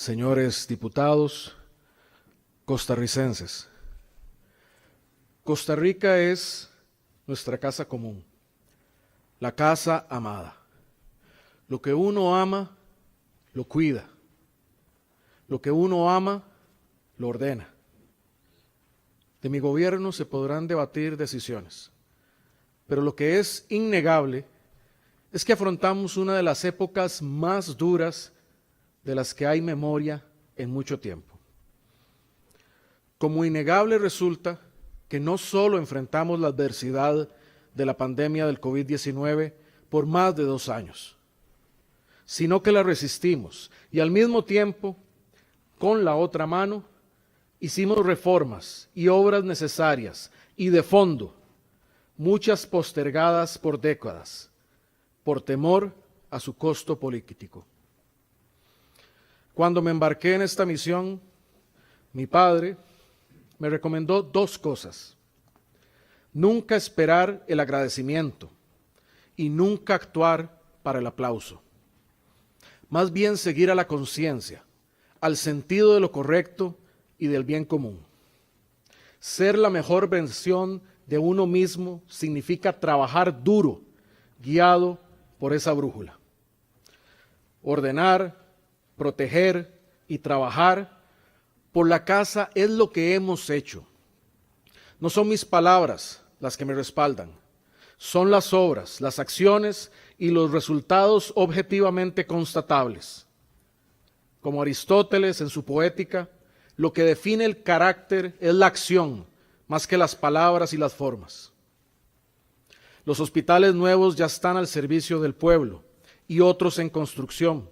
señores diputados, costarricenses. Costa Rica es nuestra casa común, la casa amada. Lo que uno ama, lo cuida. Lo que uno ama, lo ordena. De mi gobierno se podrán debatir decisiones, pero lo que es innegable es que afrontamos una de las épocas más duras de las que hay memoria en mucho tiempo. Como innegable resulta que no solo enfrentamos la adversidad de la pandemia del COVID-19 por más de 2 años, sino que la resistimos y al mismo tiempo, con la otra mano, hicimos reformas y obras necesarias y de fondo, muchas postergadas por décadas, por temor a su costo político. Cuando me embarqué en esta misión, mi padre me recomendó 2 cosas: nunca esperar el agradecimiento y nunca actuar para el aplauso. Más bien seguir a la conciencia, al sentido de lo correcto y del bien común. Ser la mejor versión de uno mismo significa trabajar duro, guiado por esa brújula. Ordenar, proteger y trabajar por la casa es lo que hemos hecho. No son mis palabras las que me respaldan, son las obras, las acciones y los resultados objetivamente constatables. Como Aristóteles en su Poética, lo que define el carácter es la acción, más que las palabras y las formas. Los hospitales nuevos ya están al servicio del pueblo y otros en construcción.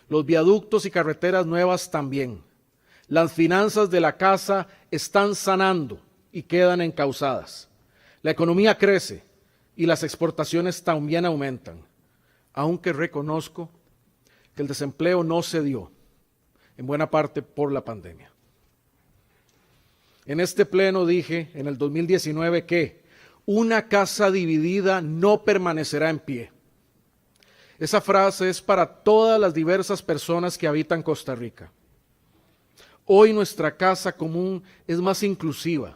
Los viaductos y carreteras nuevas también. Las finanzas de la casa están sanando y quedan encauzadas. La economía crece y las exportaciones también aumentan, aunque reconozco que el desempleo no se dio, en buena parte por la pandemia. En este pleno dije en el 2019 que una casa dividida no permanecerá en pie. Esa frase es para todas las diversas personas que habitan Costa Rica. Hoy nuestra casa común es más inclusiva,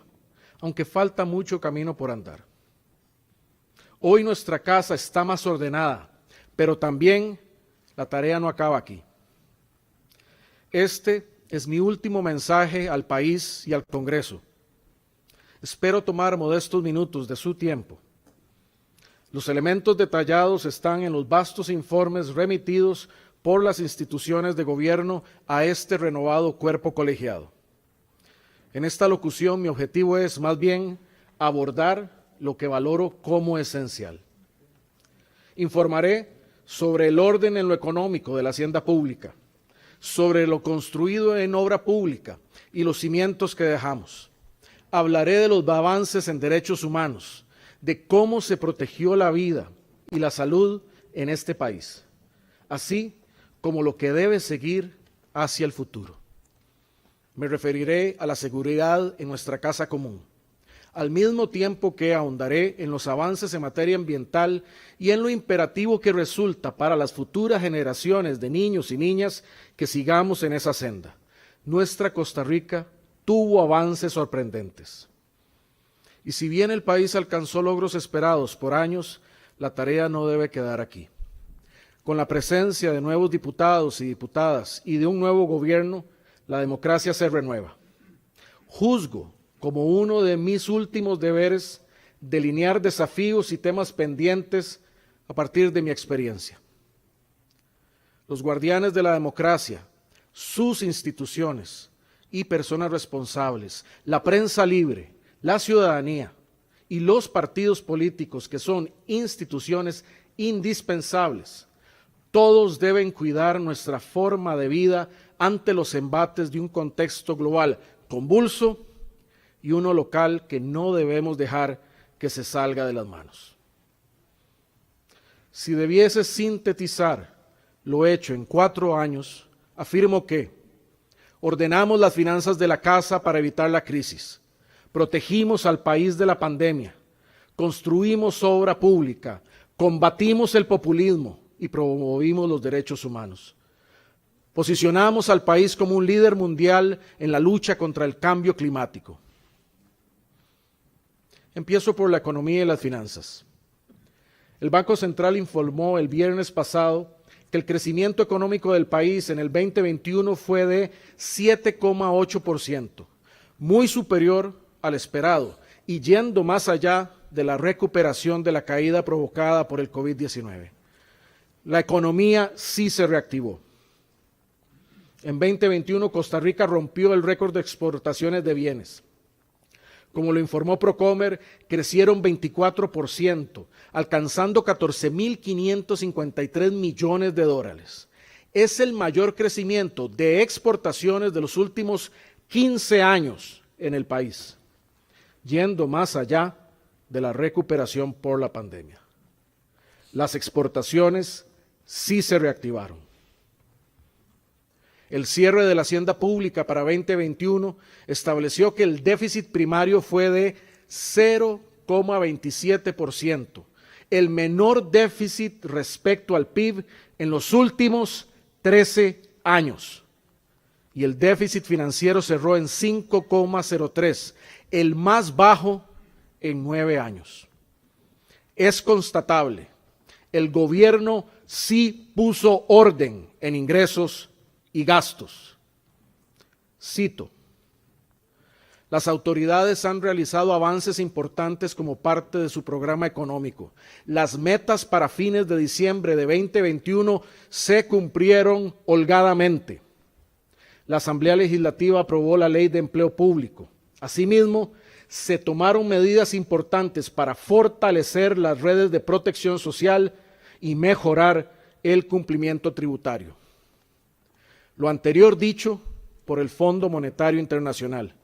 aunque falta mucho camino por andar. Hoy nuestra casa está más ordenada, pero también la tarea no acaba aquí. Este es mi último mensaje al país y al Congreso. Espero tomar modestos minutos de su tiempo. Los elementos detallados están en los vastos informes remitidos por las instituciones de gobierno a este renovado cuerpo colegiado. En esta locución mi objetivo es más bien abordar lo que valoro como esencial. Informaré sobre el orden en lo económico de la hacienda pública, sobre lo construido en obra pública y los cimientos que dejamos. Hablaré de los avances en derechos humanos, de cómo se protegió la vida y la salud en este país, así como lo que debe seguir hacia el futuro. Me referiré a la seguridad en nuestra casa común, al mismo tiempo que ahondaré en los avances en materia ambiental y en lo imperativo que resulta para las futuras generaciones de niños y niñas que sigamos en esa senda. Nuestra Costa Rica tuvo avances sorprendentes. Y si bien el país alcanzó logros esperados por años, la tarea no debe quedar aquí. Con la presencia de nuevos diputados y diputadas y de un nuevo gobierno, la democracia se renueva. Juzgo como uno de mis últimos deberes delinear desafíos y temas pendientes a partir de mi experiencia. Los guardianes de la democracia, sus instituciones y personas responsables, la prensa libre, la ciudadanía y los partidos políticos que son instituciones indispensables, todos deben cuidar nuestra forma de vida ante los embates de un contexto global convulso y uno local que no debemos dejar que se salga de las manos. Si debiese sintetizar lo hecho en 4 años, afirmo que ordenamos las finanzas de la casa para evitar la crisis, protegimos al país de la pandemia, construimos obra pública, combatimos el populismo y promovimos los derechos humanos. Posicionamos al país como un líder mundial en la lucha contra el cambio climático. Empiezo por la economía y las finanzas. El Banco Central informó el viernes pasado que el crecimiento económico del país en el 2021 fue de 7,8%, muy superior al esperado y yendo más allá de la recuperación de la caída provocada por el COVID-19. La economía sí se reactivó. En 2021, Costa Rica rompió el récord de exportaciones de bienes. Como lo informó Procomer, crecieron 24%, alcanzando 14.553 millones de dólares. Es el mayor crecimiento de exportaciones de los últimos 15 años en el país, yendo más allá de la recuperación por la pandemia. Las exportaciones sí se reactivaron. El cierre de la hacienda pública para 2021 estableció que el déficit primario fue de 0,27%, el menor déficit respecto al PIB en los últimos 13 años. Y el déficit financiero cerró en 5,03, el más bajo en 9 años. Es constatable, el gobierno sí puso orden en ingresos y gastos. Cito: las autoridades han realizado avances importantes como parte de su programa económico. Las metas para fines de diciembre de 2021 se cumplieron holgadamente. La Asamblea Legislativa aprobó la Ley de Empleo Público. Asimismo, se tomaron medidas importantes para fortalecer las redes de protección social y mejorar el cumplimiento tributario. Lo anterior dicho por el Fondo Monetario Internacional,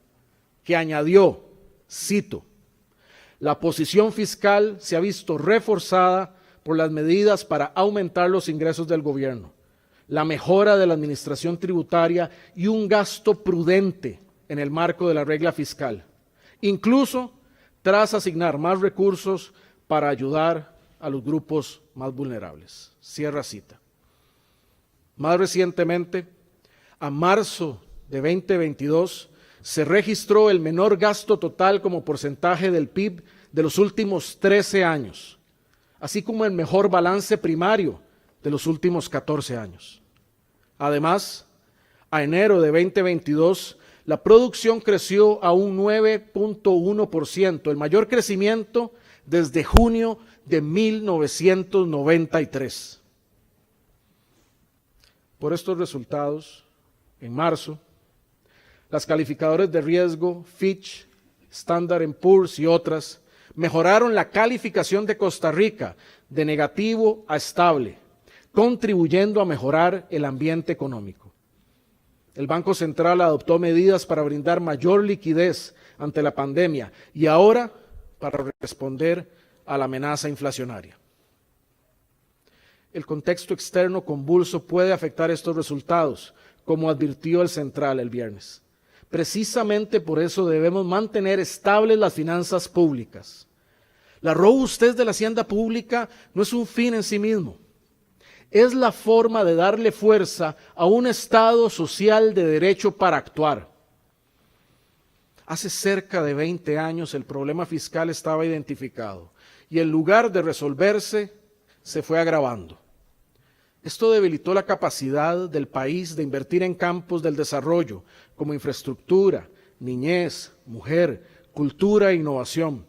que añadió, cito: la posición fiscal se ha visto reforzada por las medidas para aumentar los ingresos del gobierno, la mejora de la administración tributaria y un gasto prudente en el marco de la regla fiscal, incluso tras asignar más recursos para ayudar a los grupos más vulnerables. Cierra cita. Más recientemente, a marzo de 2022, se registró el menor gasto total como porcentaje del PIB de los últimos 13 años, así como el mejor balance primario de los últimos 14 años. Además, a enero de 2022, la producción creció a un 9,1%, el mayor crecimiento desde junio de 1993. Por estos resultados, en marzo, las calificadoras de riesgo Fitch, Standard & Poor's y otras mejoraron la calificación de Costa Rica de negativo a estable, contribuyendo a mejorar el ambiente económico. El Banco Central adoptó medidas para brindar mayor liquidez ante la pandemia y ahora para responder a la amenaza inflacionaria. El contexto externo convulso puede afectar estos resultados, como advirtió el Central el viernes. Precisamente por eso debemos mantener estables las finanzas públicas. La robustez de la hacienda pública no es un fin en sí mismo. Es la forma de darle fuerza a un Estado social de derecho para actuar. Hace cerca de 20 años el problema fiscal estaba identificado y en lugar de resolverse, se fue agravando. Esto debilitó la capacidad del país de invertir en campos del desarrollo, como infraestructura, niñez, mujer, cultura e innovación,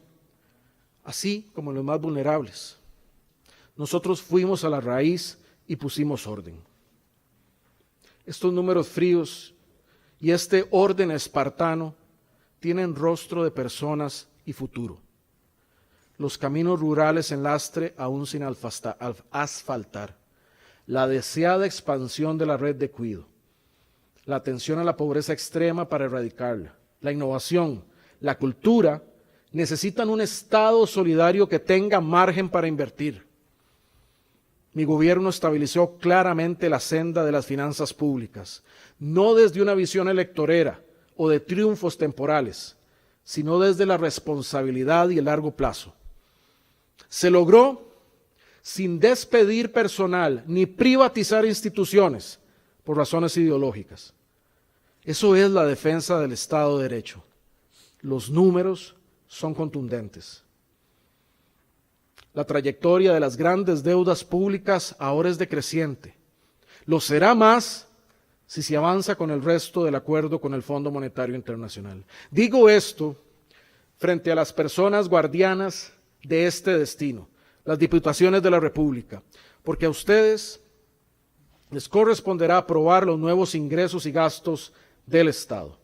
así como en los más vulnerables. Nosotros fuimos a la raíz y pusimos orden. Estos números fríos y este orden espartano tienen rostro de personas y futuro. Los caminos rurales en lastre aún sin asfaltar, la deseada expansión de la red de cuidado, la atención a la pobreza extrema para erradicarla, la innovación, la cultura, necesitan un Estado solidario que tenga margen para invertir. Mi gobierno estabilizó claramente la senda de las finanzas públicas, no desde una visión electorera o de triunfos temporales, sino desde la responsabilidad y el largo plazo. Se logró sin despedir personal ni privatizar instituciones, por razones ideológicas. Eso es la defensa del Estado de Derecho. Los números son contundentes. La trayectoria de las grandes deudas públicas ahora es decreciente. Lo será más si se avanza con el resto del acuerdo con el Fondo Monetario Internacional. Digo esto frente a las personas guardianas de este destino, las diputaciones de la República, porque a ustedes les corresponderá aprobar los nuevos ingresos y gastos del Estado.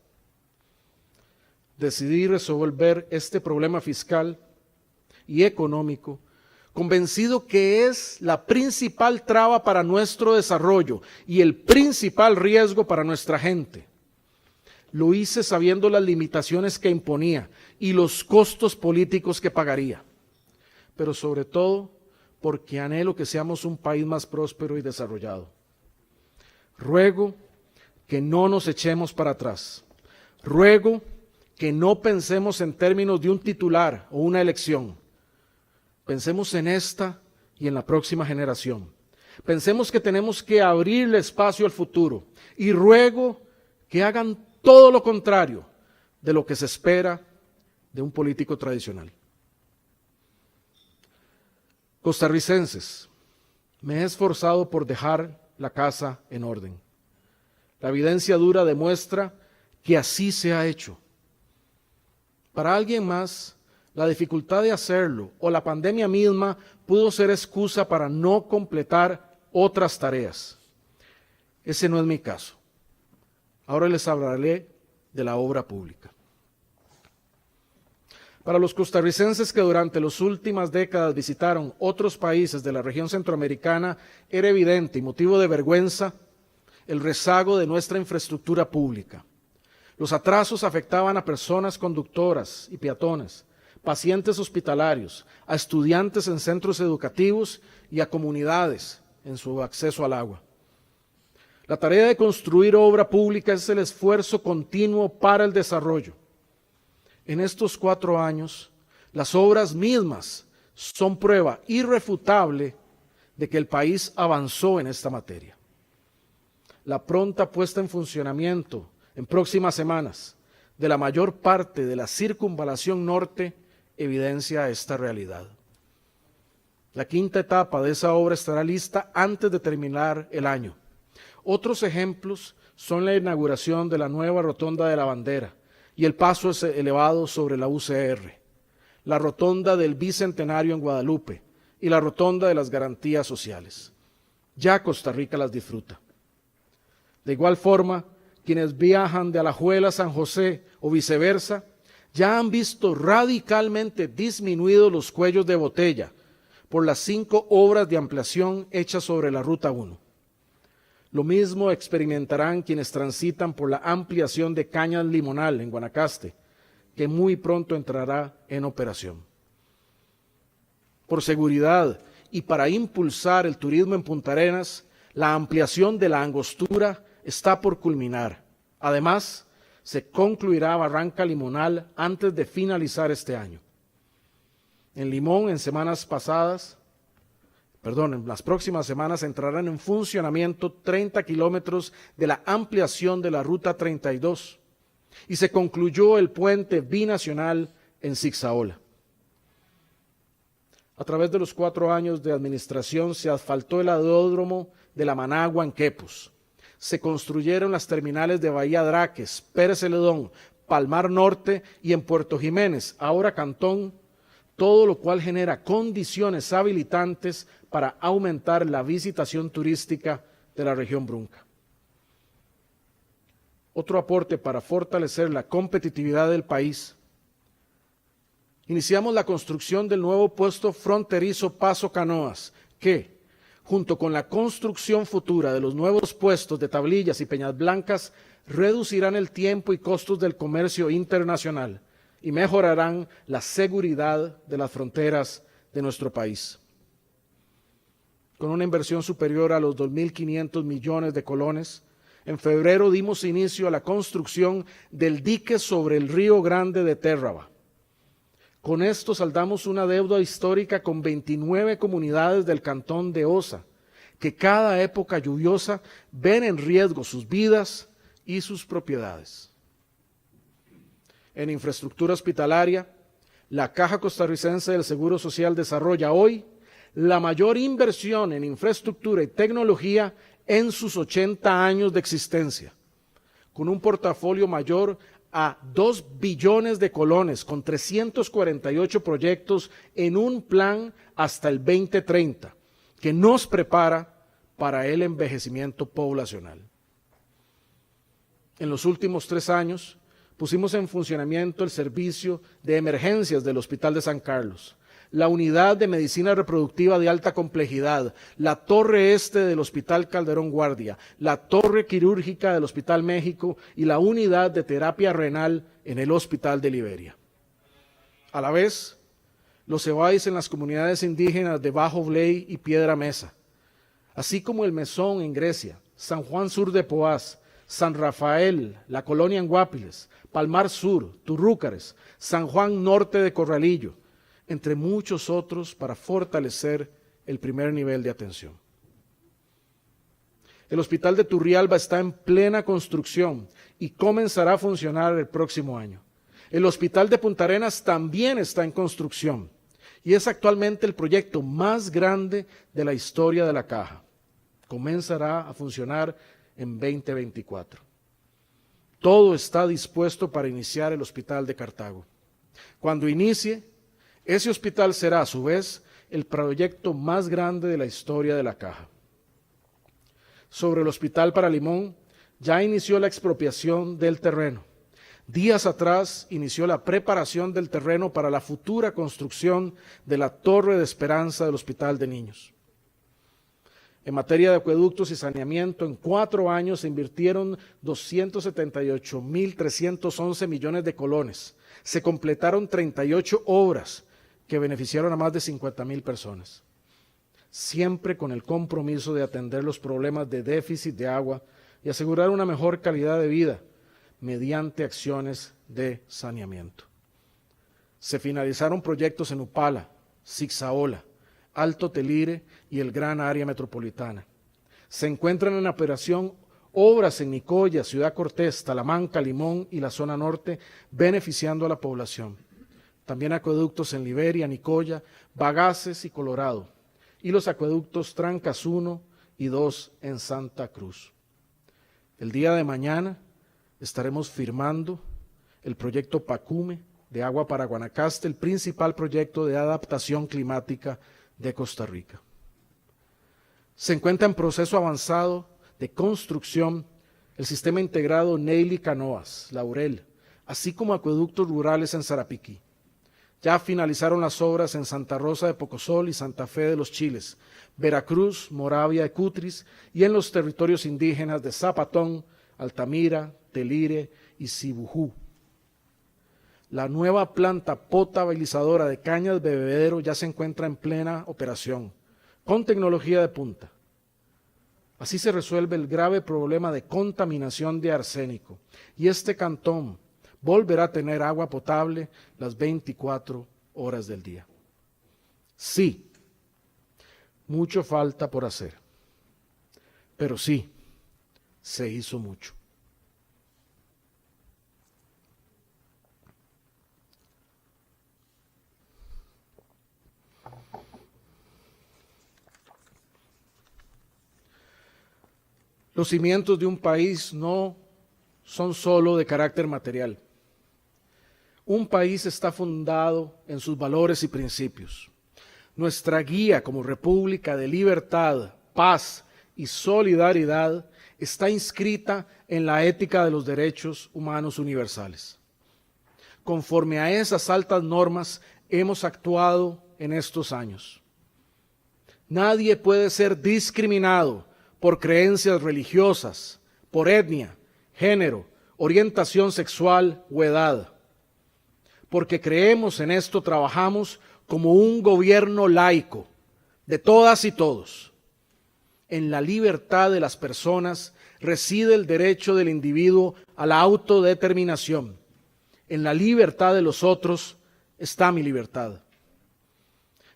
Decidí resolver este problema fiscal y económico, convencido que es la principal traba para nuestro desarrollo y el principal riesgo para nuestra gente. Lo hice sabiendo las limitaciones que imponía y los costos políticos que pagaría, pero sobre todo porque anhelo que seamos un país más próspero y desarrollado. Ruego que no nos echemos para atrás. Ruego que no pensemos en términos de un titular o una elección. Pensemos en esta y en la próxima generación. Pensemos que tenemos que abrirle espacio al futuro y ruego que hagan todo lo contrario de lo que se espera de un político tradicional. Costarricenses, me he esforzado por dejar la casa en orden. La evidencia dura demuestra que así se ha hecho. Para alguien más, la dificultad de hacerlo o la pandemia misma pudo ser excusa para no completar otras tareas. Ese no es mi caso. Ahora les hablaré de la obra pública. Para los costarricenses que durante las últimas décadas visitaron otros países de la región centroamericana, era evidente y motivo de vergüenza el rezago de nuestra infraestructura pública. Los atrasos afectaban a personas conductoras y peatones, pacientes hospitalarios, a estudiantes en centros educativos y a comunidades en su acceso al agua. La tarea de construir obra pública es el esfuerzo continuo para el desarrollo. En estos 4 años, las obras mismas son prueba irrefutable de que el país avanzó en esta materia. La pronta puesta en funcionamiento en próximas semanas de la mayor parte de la circunvalación norte evidencia esta realidad. La 5ª etapa de esa obra estará lista antes de terminar el año. Otros ejemplos son la inauguración de la nueva Rotonda de la Bandera y el paso elevado sobre la UCR, la Rotonda del Bicentenario en Guadalupe y la Rotonda de las Garantías Sociales. Ya Costa Rica las disfruta. De igual forma, quienes viajan de Alajuela a San José o viceversa, ya han visto radicalmente disminuidos los cuellos de botella por las 5 obras de ampliación hechas sobre la Ruta 1. Lo mismo experimentarán quienes transitan por la ampliación de Cañas Limonal en Guanacaste, que muy pronto entrará en operación. Por seguridad y para impulsar el turismo en Punta Arenas, la ampliación de la Angostura está por culminar. Además, se concluirá Barranca Limonal antes de finalizar este año. En Limón, en las próximas semanas entrarán en funcionamiento 30 kilómetros de la ampliación de la Ruta 32 y se concluyó el puente binacional en Zigzaola. A través de los 4 años de administración se asfaltó el aeródromo de la Managua en Quepos. Se construyeron las terminales de Bahía Draques, Pérez Celedón, Palmar Norte y en Puerto Jiménez, ahora Cantón, todo lo cual genera condiciones habilitantes para aumentar la visitación turística de la región Brunca. Otro aporte para fortalecer la competitividad del país. Iniciamos la construcción del nuevo puesto fronterizo Paso Canoas, que, junto con la construcción futura de los nuevos puestos de Tablillas y Peñas Blancas, reducirán el tiempo y costos del comercio internacional y mejorarán la seguridad de las fronteras de nuestro país. Con una inversión superior a los 2.500 millones de colones, en febrero dimos inicio a la construcción del dique sobre el Río Grande de Térraba. Con esto saldamos una deuda histórica con 29 comunidades del cantón de Osa, que cada época lluviosa ven en riesgo sus vidas y sus propiedades. En infraestructura hospitalaria, la Caja Costarricense del Seguro Social desarrolla hoy la mayor inversión en infraestructura y tecnología en sus 80 años de existencia, con un portafolio mayor a 2 billones de colones, con 348 proyectos en un plan hasta el 2030, que nos prepara para el envejecimiento poblacional. En los últimos 3 años, pusimos en funcionamiento el servicio de emergencias del Hospital de San Carlos, la unidad de medicina reproductiva de alta complejidad, la torre este del Hospital Calderón Guardia, la torre quirúrgica del Hospital México y la unidad de terapia renal en el Hospital de Liberia. A la vez, los EBAIS en las comunidades indígenas de Bajo Bley y Piedra Mesa, así como el Mesón en Grecia, San Juan Sur de Poás, San Rafael, la colonia en Guapiles, Palmar Sur, Turrúcares, San Juan Norte de Corralillo, entre muchos otros, para fortalecer el primer nivel de atención. El hospital de Turrialba está en plena construcción y comenzará a funcionar el próximo año. El hospital de Punta Arenas también está en construcción y es actualmente el proyecto más grande de la historia de la Caja. Comenzará a funcionar en 2024. Todo está dispuesto para iniciar el hospital de Cartago. Cuando inicie, ese hospital será a su vez el proyecto más grande de la historia de la Caja. Sobre el hospital para Limón, ya inició la expropiación del terreno. Días atrás inició la preparación del terreno para la futura construcción de la Torre de Esperanza del Hospital de Niños. En materia de acueductos y saneamiento, en 4 años se invirtieron 278.311 millones de colones. Se completaron 38 obras que beneficiaron a más de 50,000 personas, siempre con el compromiso de atender los problemas de déficit de agua y asegurar una mejor calidad de vida mediante acciones de saneamiento. Se finalizaron proyectos en Upala, Zixaola, Alto Telire y el Gran Área Metropolitana. Se encuentran en operación obras en Nicoya, Ciudad Cortés, Talamanca, Limón y la zona norte, beneficiando a la población. También acueductos en Liberia, Nicoya, Bagaces y Colorado, y los acueductos Trancas 1 y 2 en Santa Cruz. El día de mañana estaremos firmando el proyecto Pacume de agua para Guanacaste, el principal proyecto de adaptación climática de Costa Rica. Se encuentra en proceso avanzado de construcción el sistema integrado Neily Canoas, Laurel, así como acueductos rurales en Sarapiquí. Ya finalizaron las obras en Santa Rosa de Pocosol y Santa Fe de los Chiles, Veracruz, Moravia y Cutris, y en los territorios indígenas de Zapatón, Altamira, Telire y Cibujú. La nueva planta potabilizadora de cañas de bebedero ya se encuentra en plena operación, con tecnología de punta. Así se resuelve el grave problema de contaminación de arsénico, y este cantón volverá a tener agua potable las 24 horas del día. Sí, mucho falta por hacer, pero sí, se hizo mucho. Los cimientos de un país no son solo de carácter material. Un país está fundado en sus valores y principios. Nuestra guía como república de libertad, paz y solidaridad está inscrita en la ética de los derechos humanos universales. Conforme a esas altas normas hemos actuado en estos años. Nadie puede ser discriminado por creencias religiosas, por etnia, género, orientación sexual o edad. Porque creemos en esto, trabajamos como un gobierno laico, de todas y todos. En la libertad de las personas reside el derecho del individuo a la autodeterminación. En la libertad de los otros está mi libertad.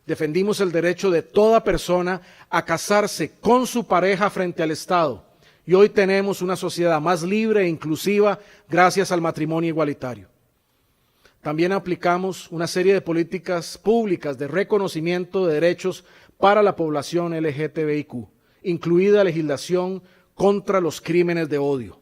Defendimos el derecho de toda persona a casarse con su pareja frente al Estado. Y hoy tenemos una sociedad más libre e inclusiva gracias al matrimonio igualitario. También aplicamos una serie de políticas públicas de reconocimiento de derechos para la población LGTBIQ, incluida legislación contra los crímenes de odio.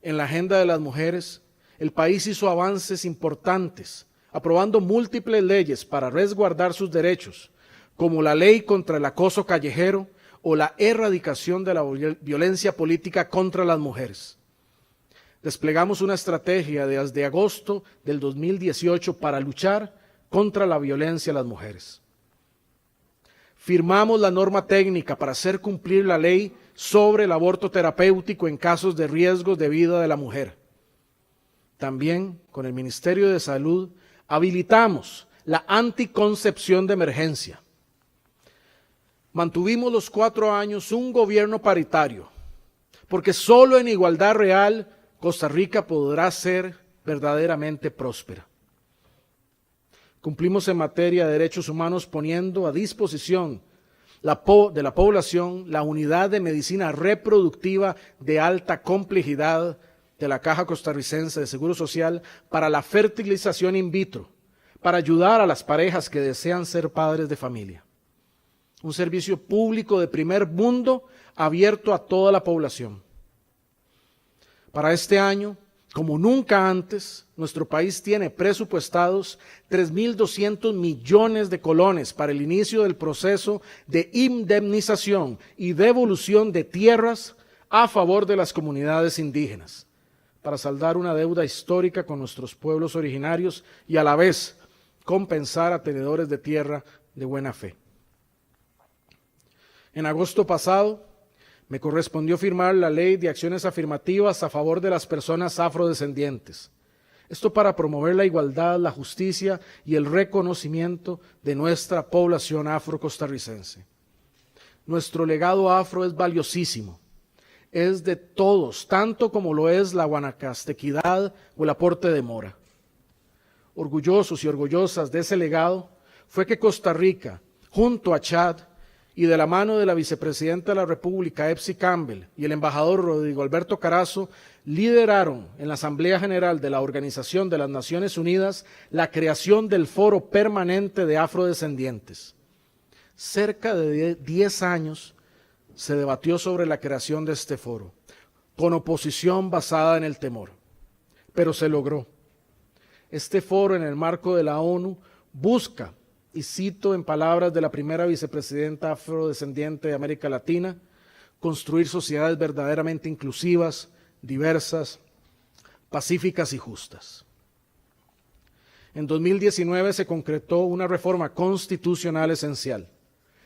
En la agenda de las mujeres, el país hizo avances importantes, aprobando múltiples leyes para resguardar sus derechos, como la ley contra el acoso callejero o la erradicación de la violencia política contra las mujeres. Desplegamos una estrategia desde agosto del 2018 para luchar contra la violencia a las mujeres. Firmamos la norma técnica para hacer cumplir la ley sobre el aborto terapéutico en casos de riesgos de vida de la mujer. También, con el Ministerio de Salud, habilitamos la anticoncepción de emergencia. Mantuvimos los 4 años un gobierno paritario, porque solo en igualdad real Costa Rica podrá ser verdaderamente próspera. Cumplimos en materia de derechos humanos poniendo a disposición de la población la unidad de medicina reproductiva de alta complejidad de la Caja Costarricense de Seguro Social para la fertilización in vitro, para ayudar a las parejas que desean ser padres de familia. Un servicio público de primer mundo abierto a toda la población. Para este año, como nunca antes, nuestro país tiene presupuestados 3.200 millones de colones para el inicio del proceso de indemnización y devolución de tierras a favor de las comunidades indígenas, para saldar una deuda histórica con nuestros pueblos originarios y a la vez compensar a tenedores de tierra de buena fe. En agosto pasado, me correspondió firmar la Ley de Acciones Afirmativas a favor de las personas afrodescendientes. Esto para promover la igualdad, la justicia y el reconocimiento de nuestra población afrocostarricense. Nuestro legado afro es valiosísimo. Es de todos, tanto como lo es la guanacastequidad o el aporte de Mora. Orgullosos y orgullosas de ese legado fue que Costa Rica, junto a Chad, y de la mano de la vicepresidenta de la República, Epsi Campbell, y el embajador Rodrigo Alberto Carazo, lideraron en la Asamblea General de la Organización de las Naciones Unidas la creación del Foro Permanente de Afrodescendientes. Cerca de 10 años se debatió sobre la creación de este foro, con oposición basada en el temor, pero se logró. Este foro, en el marco de la ONU, busca, y cito en palabras de la primera vicepresidenta afrodescendiente de América Latina, construir sociedades verdaderamente inclusivas, diversas, pacíficas y justas. En 2019 se concretó una reforma constitucional esencial.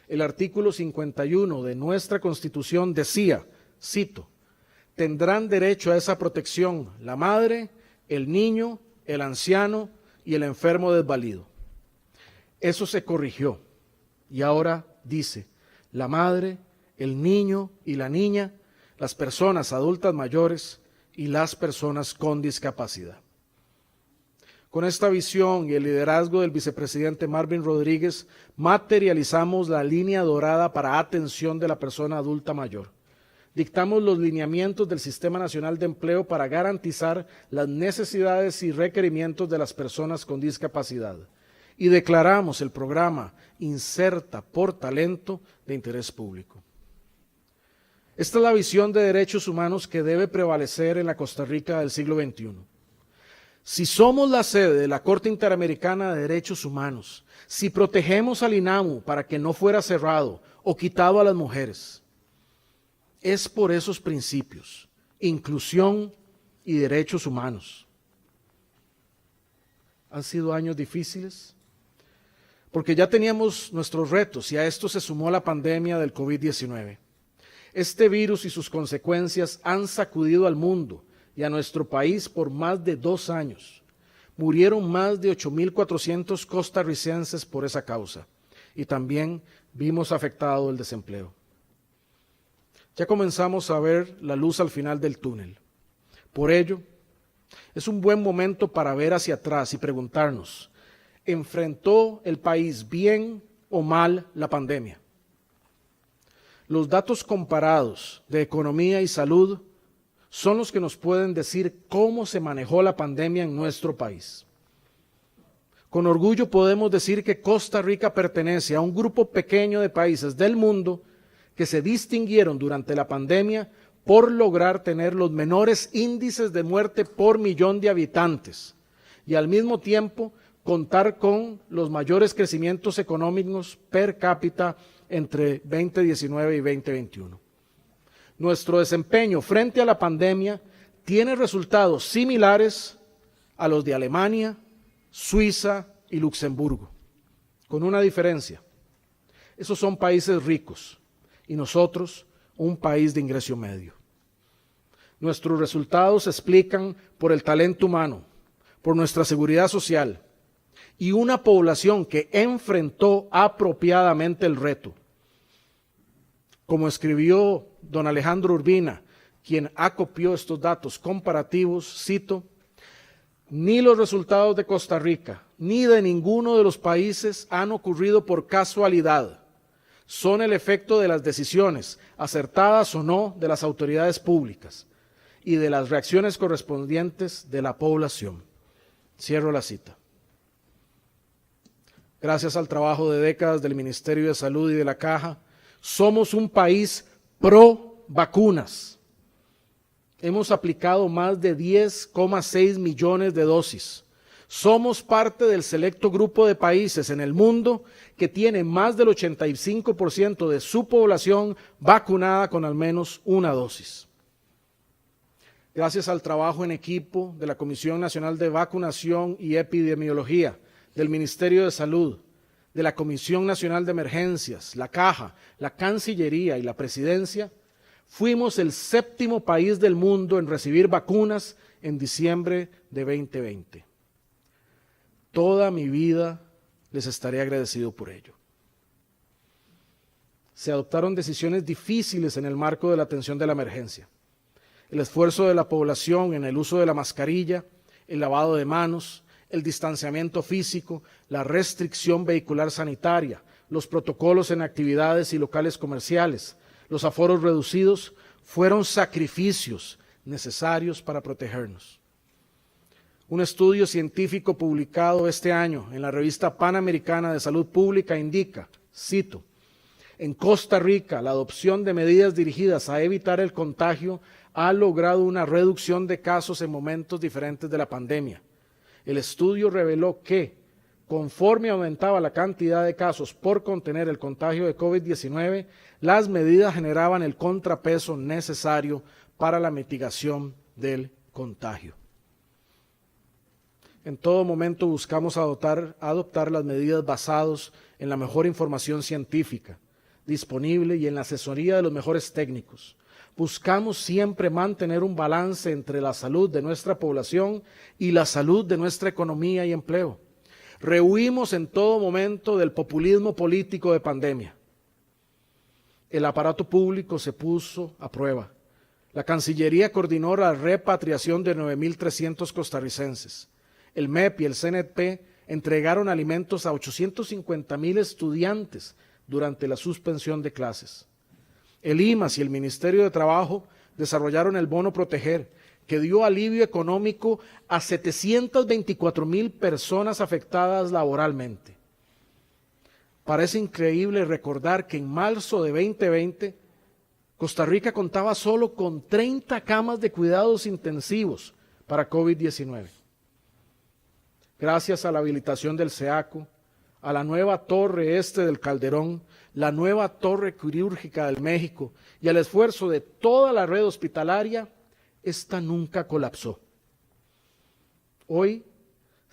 El artículo 51 de nuestra Constitución decía, cito, tendrán derecho a esa protección la madre, el niño, el anciano y el enfermo desvalido. Eso se corrigió y ahora dice, la madre, el niño y la niña, las personas adultas mayores y las personas con discapacidad. Con esta visión y el liderazgo del vicepresidente Marvin Rodríguez, materializamos la línea dorada para atención de la persona adulta mayor. Dictamos los lineamientos del Sistema Nacional de Empleo para garantizar las necesidades y requerimientos de las personas con discapacidad. Y declaramos el programa Inserta por Talento de interés público. Esta es la visión de derechos humanos que debe prevalecer en la Costa Rica del siglo XXI. Si somos la sede de la Corte Interamericana de Derechos Humanos, si protegemos al INAMU para que no fuera cerrado o quitado a las mujeres, es por esos principios, inclusión y derechos humanos. ¿Han sido años difíciles? Porque ya teníamos nuestros retos y a esto se sumó la pandemia del COVID-19. Este virus y sus consecuencias han sacudido al mundo y a nuestro país por más de 2 años. Murieron más de 8.400 costarricenses por esa causa y también vimos afectado el desempleo. Ya comenzamos a ver la luz al final del túnel. Por ello, es un buen momento para ver hacia atrás y preguntarnos, ¿Enfrentó el país bien o mal la pandemia? Los datos comparados de economía y salud son los que nos pueden decir cómo se manejó la pandemia en nuestro país. Con orgullo podemos decir que Costa Rica pertenece a un grupo pequeño de países del mundo que se distinguieron durante la pandemia por lograr tener los menores índices de muerte por millón de habitantes y al mismo tiempo contar con los mayores crecimientos económicos per cápita entre 2019 y 2021. Nuestro desempeño frente a la pandemia tiene resultados similares a los de Alemania, Suiza y Luxemburgo, con una diferencia. Esos son países ricos y nosotros un país de ingreso medio. Nuestros resultados se explican por el talento humano, por nuestra seguridad social y una población que enfrentó apropiadamente el reto. Como escribió don Alejandro Urbina, quien acopió estos datos comparativos, cito: ni los resultados de Costa Rica, ni de ninguno de los países han ocurrido por casualidad. Son el efecto de las decisiones, acertadas o no, de las autoridades públicas y de las reacciones correspondientes de la población. Cierro la cita. Gracias al trabajo de décadas del Ministerio de Salud y de la Caja, somos un país pro vacunas. Hemos aplicado más de 10,6 millones de dosis. Somos parte del selecto grupo de países en el mundo que tiene más del 85% de su población vacunada con al menos una dosis. Gracias al trabajo en equipo de la Comisión Nacional de Vacunación y Epidemiología, del Ministerio de Salud, de la Comisión Nacional de Emergencias, la Caja, la Cancillería y la Presidencia, fuimos el 7º país del mundo en recibir vacunas en diciembre de 2020. Toda mi vida les estaré agradecido por ello. Se adoptaron decisiones difíciles en el marco de la atención de la emergencia. El esfuerzo de la población en el uso de la mascarilla, el lavado de manos, el distanciamiento físico, la restricción vehicular sanitaria, los protocolos en actividades y locales comerciales, los aforos reducidos, fueron sacrificios necesarios para protegernos. Un estudio científico publicado este año en la revista Panamericana de Salud Pública indica, cito: en Costa Rica, la adopción de medidas dirigidas a evitar el contagio ha logrado una reducción de casos en momentos diferentes de la pandemia. El estudio reveló que, conforme aumentaba la cantidad de casos por contener el contagio de COVID-19, las medidas generaban el contrapeso necesario para la mitigación del contagio. En todo momento buscamos adoptar las medidas basadas en la mejor información científica disponible y en la asesoría de los mejores técnicos. Buscamos siempre mantener un balance entre la salud de nuestra población y la salud de nuestra economía y empleo. Rehuimos en todo momento del populismo político de pandemia. El aparato público se puso a prueba. La Cancillería coordinó la repatriación de 9.300 costarricenses. El MEP y el CNP entregaron alimentos a 850,000 estudiantes durante la suspensión de clases. El IMAS y el Ministerio de Trabajo desarrollaron el Bono Proteger, que dio alivio económico a 724,000 personas afectadas laboralmente. Parece increíble recordar que en marzo de 2020, Costa Rica contaba solo con 30 camas de cuidados intensivos para COVID-19. Gracias a la habilitación del SEACO, a la nueva torre este del Calderón, la nueva torre quirúrgica del México y al esfuerzo de toda la red hospitalaria, esta nunca colapsó. Hoy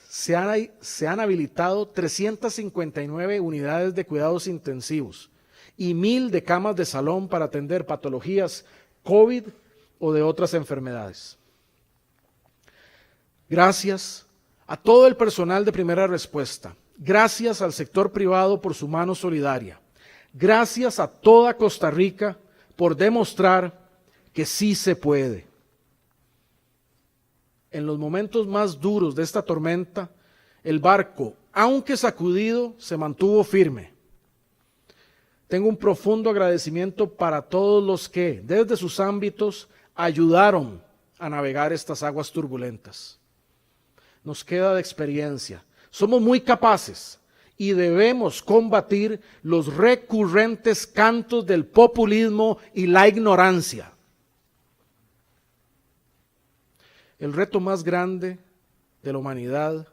se han habilitado 359 unidades de cuidados intensivos y 1,000 de camas de salón para atender patologías COVID o de otras enfermedades. Gracias a todo el personal de primera respuesta, gracias al sector privado por su mano solidaria, gracias a toda Costa Rica por demostrar que sí se puede. En los momentos más duros de esta tormenta, El barco, aunque sacudido, se mantuvo firme. Tengo un profundo agradecimiento para todos los que, desde sus ámbitos, ayudaron a navegar estas aguas turbulentas. Nos queda de experiencia. Somos muy capaces y debemos combatir los recurrentes cantos del populismo y la ignorancia. El reto más grande de la humanidad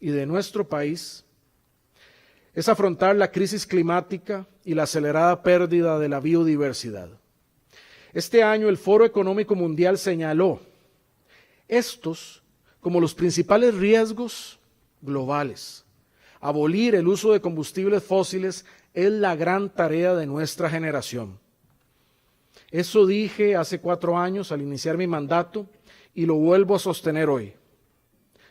y de nuestro país es afrontar la crisis climática y la acelerada pérdida de la biodiversidad. Este año el Foro Económico Mundial señaló estos como los principales riesgos globales. Abolir el uso de combustibles fósiles es la gran tarea de nuestra generación. Eso dije hace 4 años al iniciar mi mandato y lo vuelvo a sostener hoy.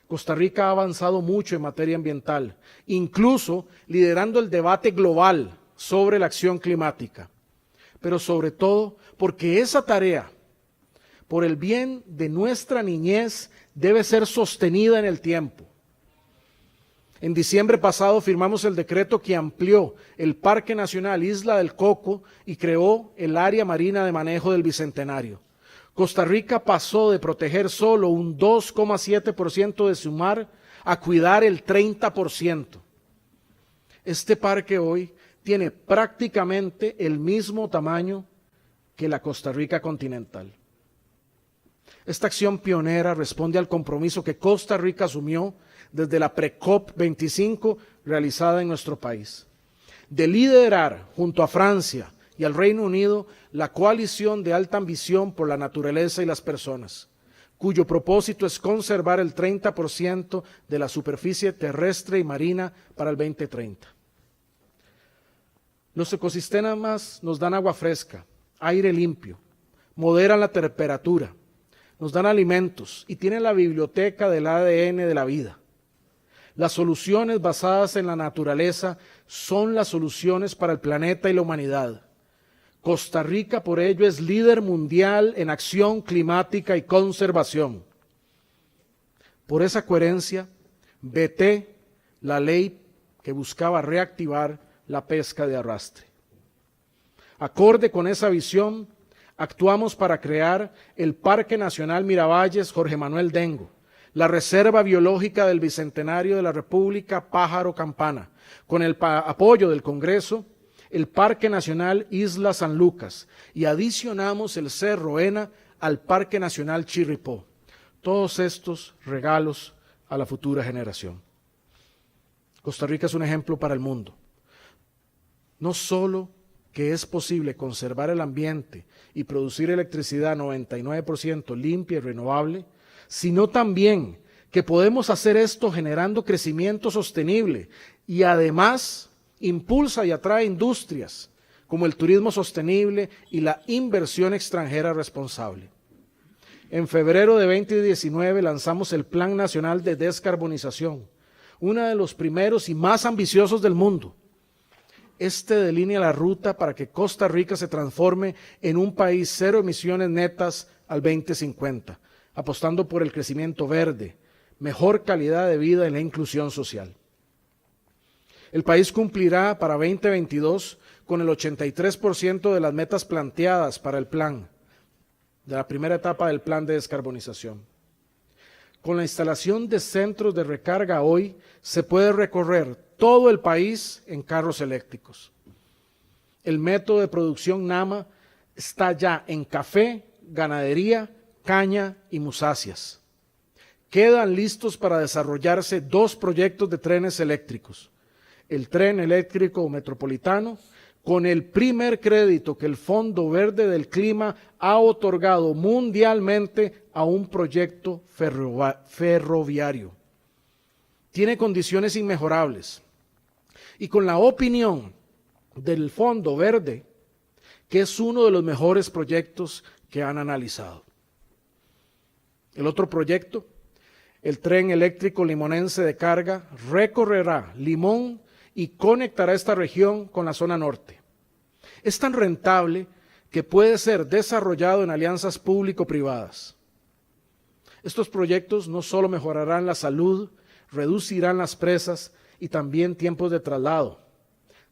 Costa Rica ha avanzado mucho en materia ambiental, incluso liderando el debate global sobre la acción climática, pero sobre todo porque esa tarea, por el bien de nuestra niñez, debe ser sostenida en el tiempo. En diciembre pasado firmamos el decreto que amplió el Parque Nacional Isla del Coco y creó el área marina de manejo del Bicentenario. Costa Rica pasó de proteger solo un 2,7% de su mar a cuidar el 30%. Este parque hoy tiene prácticamente el mismo tamaño que la Costa Rica continental. Esta acción pionera responde al compromiso que Costa Rica asumió desde la pre-COP 25 realizada en nuestro país, de liderar junto a Francia y al Reino Unido la coalición de alta ambición por la naturaleza y las personas, cuyo propósito es conservar el 30% de la superficie terrestre y marina para el 2030. Los ecosistemas nos dan agua fresca, aire limpio, moderan la temperatura, nos dan alimentos y tienen la biblioteca del ADN de la vida. Las soluciones basadas en la naturaleza son las soluciones para el planeta y la humanidad. Costa Rica, por ello, es líder mundial en acción climática y conservación. Por esa coherencia, veté la ley que buscaba reactivar la pesca de arrastre. Acorde con esa visión, actuamos para crear el Parque Nacional Miravalles Jorge Manuel Dengo, la Reserva Biológica del Bicentenario de la República Pájaro Campana, con el apoyo del Congreso, el Parque Nacional Isla San Lucas y adicionamos el Cerro Ena al Parque Nacional Chirripó. Todos estos regalos a la futura generación. Costa Rica es un ejemplo para el mundo. No solo que es posible conservar el ambiente y producir electricidad 99% limpia y renovable, sino también que podemos hacer esto generando crecimiento sostenible y además impulsa y atrae industrias como el turismo sostenible y la inversión extranjera responsable. En febrero de 2019 lanzamos el Plan Nacional de Descarbonización, uno de los primeros y más ambiciosos del mundo. Este delinea la ruta para que Costa Rica se transforme en un país cero emisiones netas al 2050, apostando por el crecimiento verde, mejor calidad de vida y la inclusión social. El país cumplirá para 2022 con el 83% de las metas planteadas para el plan, de la primera etapa del plan de descarbonización. Con la instalación de centros de recarga hoy se puede recorrer todo el país en carros eléctricos. El método de producción NAMA está ya en café, ganadería, caña y musáceas. Quedan listos para desarrollarse 2 proyectos de trenes eléctricos. El tren eléctrico metropolitano, con el primer crédito que el Fondo Verde del Clima ha otorgado mundialmente a un proyecto ferroviario. Tiene condiciones inmejorables y con la opinión del Fondo Verde, que es uno de los mejores proyectos que han analizado. El otro proyecto, el tren eléctrico limonense de carga, recorrerá Limón y conectará esta región con la zona norte. Es tan rentable que puede ser desarrollado en alianzas público-privadas. Estos proyectos no solo mejorarán la salud, reducirán las presas y también tiempos de traslado.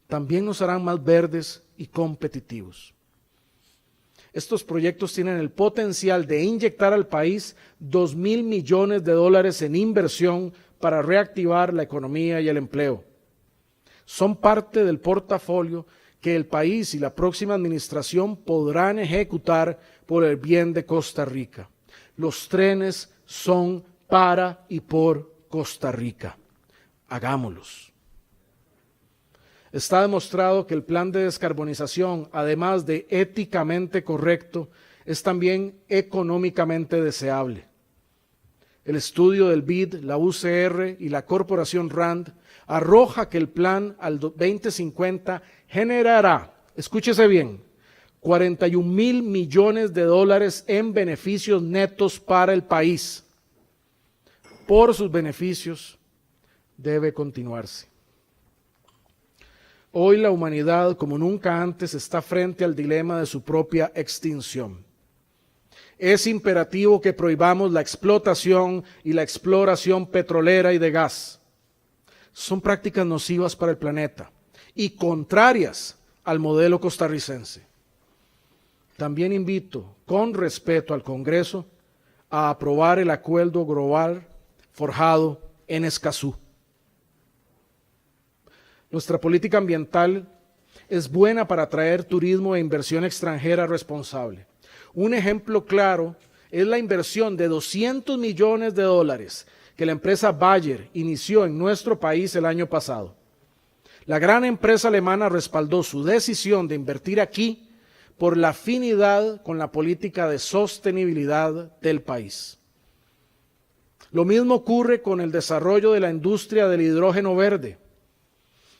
También nos harán más verdes y competitivos. Estos proyectos tienen el potencial de inyectar al país $2,000 millones en inversión para reactivar la economía y el empleo. Son parte del portafolio que el país y la próxima administración podrán ejecutar por el bien de Costa Rica. Los trenes son para y por Costa Rica. Hagámoslos. Está demostrado que el plan de descarbonización, además de éticamente correcto, es también económicamente deseable. El estudio del BID, la UCR y la Corporación RAND arroja que el plan al 2050 generará, escúchese bien, $41,000 millones en beneficios netos para el país. Por sus beneficios debe continuarse. Hoy la humanidad, como nunca antes, está frente al dilema de su propia extinción. Es imperativo que prohibamos la explotación y la exploración petrolera y de gas. Son prácticas nocivas para el planeta y contrarias al modelo costarricense. También invito, con respeto al Congreso, a aprobar el acuerdo global forjado en Escazú. Nuestra política ambiental es buena para atraer turismo e inversión extranjera responsable. Un ejemplo claro es la inversión de $200 millones que la empresa Bayer inició en nuestro país el año pasado. La gran empresa alemana respaldó su decisión de invertir aquí por la afinidad con la política de sostenibilidad del país. Lo mismo ocurre con el desarrollo de la industria del hidrógeno verde.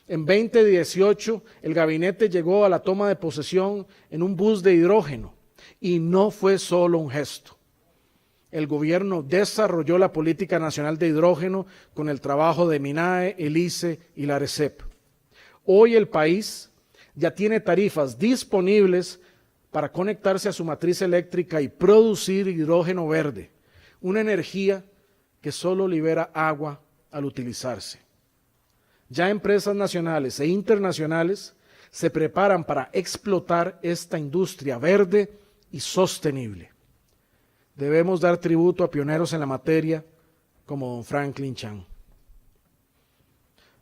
En 2018, el gabinete llegó a la toma de posesión en un bus de hidrógeno y no fue solo un gesto. El gobierno desarrolló la Política Nacional de Hidrógeno con el trabajo de MINAE, el ICE y la ARECEP. Hoy el país ya tiene tarifas disponibles para conectarse a su matriz eléctrica y producir hidrógeno verde, una energía que solo libera agua al utilizarse. Ya empresas nacionales e internacionales se preparan para explotar esta industria verde y sostenible. Debemos dar tributo a pioneros en la materia como don Franklin Chan.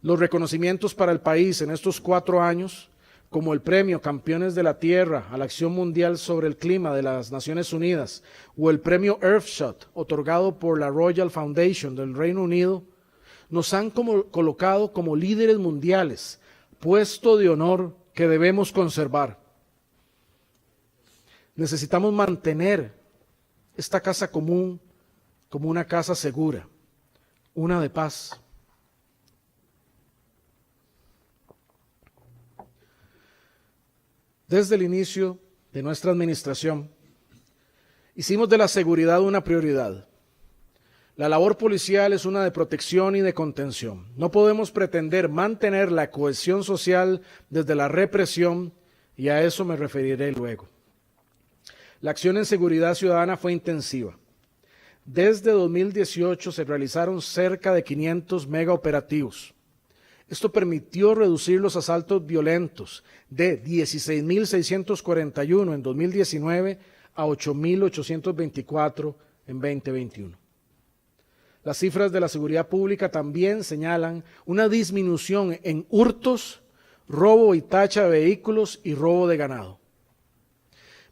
Los reconocimientos para el país en estos 4 años, como el premio Campeones de la Tierra a la Acción Mundial sobre el Clima de las Naciones Unidas o el premio Earthshot otorgado por la Royal Foundation del Reino Unido, nos han colocado como líderes mundiales, puesto de honor que debemos conservar. Necesitamos mantener esta casa común como una casa segura, una de paz. Desde el inicio de nuestra administración, hicimos de la seguridad una prioridad. La labor policial es una de protección y de contención. No podemos pretender mantener la cohesión social desde la represión, y a eso me referiré luego. La acción en seguridad ciudadana fue intensiva. Desde 2018 se realizaron cerca de 500 megaoperativos. Esto permitió reducir los asaltos violentos de 16.641 en 2019 a 8.824 en 2021. Las cifras de la seguridad pública también señalan una disminución en hurtos, robo y tacha de vehículos y robo de ganado.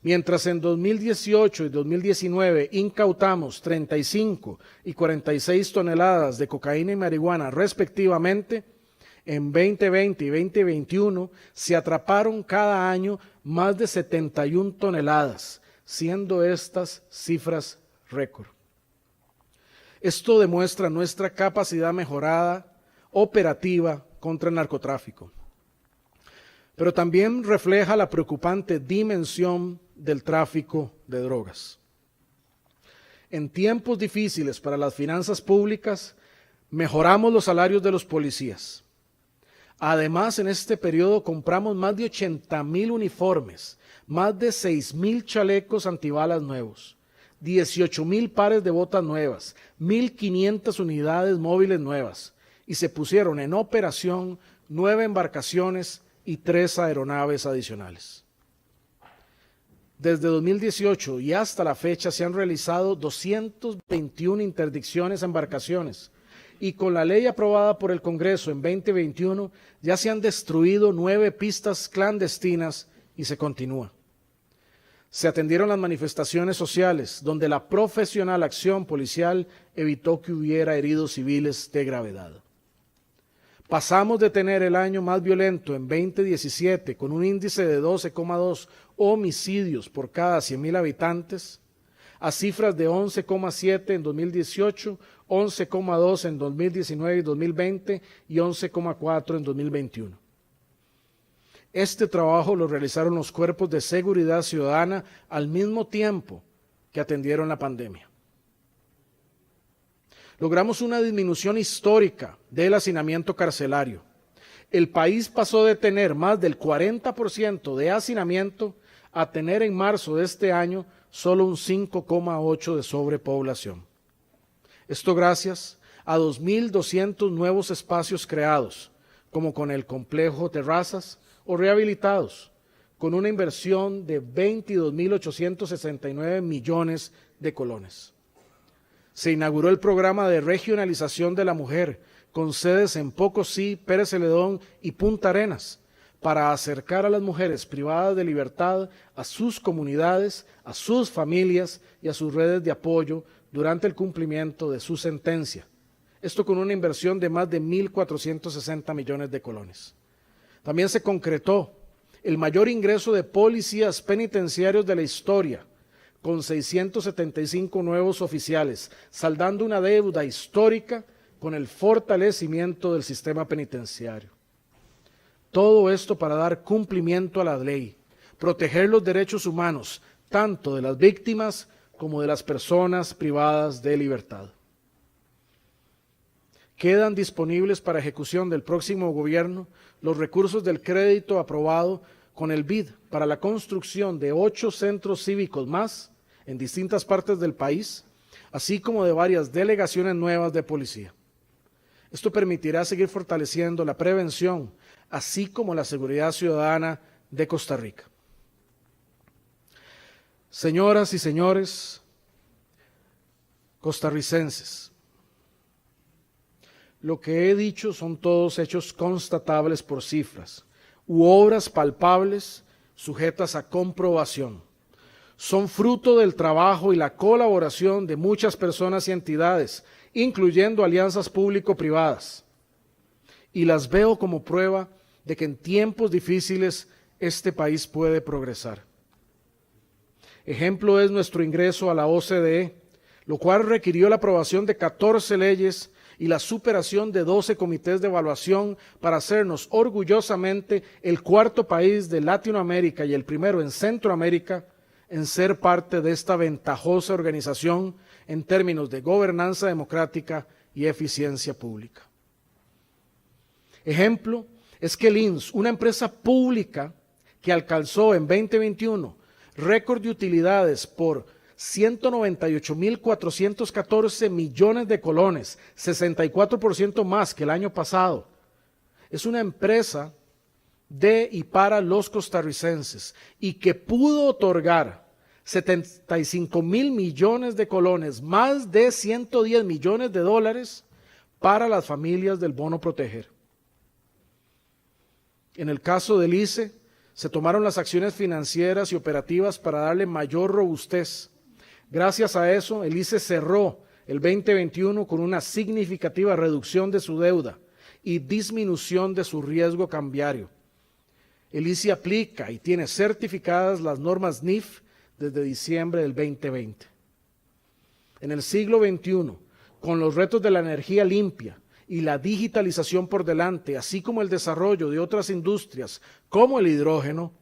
Mientras en 2018 y 2019 incautamos 35 y 46 toneladas de cocaína y marihuana respectivamente, en 2020 y 2021 se atraparon cada año más de 71 toneladas, siendo estas cifras récord. Esto demuestra nuestra capacidad mejorada operativa contra el narcotráfico, pero también refleja la preocupante dimensión del tráfico de drogas. En tiempos difíciles para las finanzas públicas, mejoramos los salarios de los policías. Además, en este periodo compramos más de 80,000 uniformes, más de 6,000 chalecos antibalas nuevos, 18,000 pares de botas nuevas, 1,500 unidades móviles nuevas, y se pusieron en operación 9 embarcaciones y 3 aeronaves adicionales. Desde 2018 y hasta la fecha se han realizado 221 interdicciones a embarcaciones, y con la ley aprobada por el Congreso en 2021 ya se han destruido 9 pistas clandestinas y se continúa. Se atendieron las manifestaciones sociales, donde la profesional acción policial evitó que hubiera heridos civiles de gravedad. Pasamos de tener el año más violento en 2017, con un índice de 12,2 homicidios por cada 100,000 habitantes, a cifras de 11,7 en 2018, 11,2 en 2019 y 2020 y 11,4 en 2021. Este trabajo lo realizaron los cuerpos de seguridad ciudadana al mismo tiempo que atendieron la pandemia. Logramos una disminución histórica del hacinamiento carcelario. El país pasó de tener más del 40% de hacinamiento a tener en marzo de este año solo un 5,8% de sobrepoblación. Esto gracias a 2,200 nuevos espacios creados, como con el complejo Terrazas, o rehabilitados, con una inversión de 22,869 millones de colones. Se inauguró el programa de regionalización de la mujer, con sedes en Pocosí, Pérez Celedón y Punta Arenas, para acercar a las mujeres privadas de libertad a sus comunidades, a sus familias y a sus redes de apoyo durante el cumplimiento de su sentencia. Esto con una inversión de más de 1,460 millones de colones. También se concretó el mayor ingreso de policías penitenciarios de la historia, con 675 nuevos oficiales, saldando una deuda histórica con el fortalecimiento del sistema penitenciario. Todo esto para dar cumplimiento a la ley, proteger los derechos humanos, tanto de las víctimas como de las personas privadas de libertad. Quedan disponibles para ejecución del próximo gobierno los recursos del crédito aprobado con el BID para la construcción de 8 centros cívicos más en distintas partes del país, así como de varias delegaciones nuevas de policía. Esto permitirá seguir fortaleciendo la prevención, así como la seguridad ciudadana de Costa Rica. Señoras y señores costarricenses, lo que he dicho son todos hechos constatables por cifras u obras palpables sujetas a comprobación. Son fruto del trabajo y la colaboración de muchas personas y entidades, incluyendo alianzas público-privadas. Y las veo como prueba de que en tiempos difíciles este país puede progresar. Ejemplo es nuestro ingreso a la OCDE, lo cual requirió la aprobación de 14 leyes y la superación de 12 comités de evaluación para hacernos orgullosamente el 4º país de Latinoamérica y el primero en Centroamérica en ser parte de esta ventajosa organización en términos de gobernanza democrática y eficiencia pública. Ejemplo es que el INS, una empresa pública que alcanzó en 2021 récord de utilidades por 198,414 millones de colones, 64% más que el año pasado. Es una empresa de y para los costarricenses y que pudo otorgar 75,000 millones de colones, más de 110 millones de dólares para las familias del bono proteger. En el caso del ICE, se tomaron las acciones financieras y operativas para darle mayor robustez. Gracias a eso, el ICE cerró el 2021 con una significativa reducción de su deuda y disminución de su riesgo cambiario. El ICE aplica y tiene certificadas las normas NIF desde diciembre del 2020. En el siglo XXI, con los retos de la energía limpia y la digitalización por delante, así como el desarrollo de otras industrias como el hidrógeno,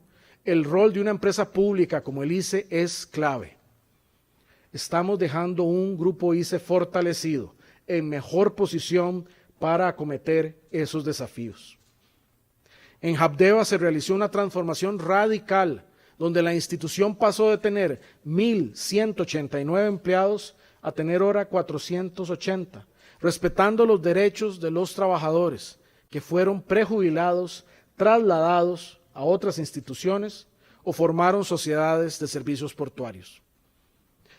el rol de una empresa pública como el ICE es clave. Estamos dejando un grupo ICE fortalecido, en mejor posición para acometer esos desafíos. En Habdeba se realizó una transformación radical donde la institución pasó de tener 1.189 empleados a tener ahora 480, respetando los derechos de los trabajadores que fueron prejubilados, trasladados a otras instituciones o formaron sociedades de servicios portuarios.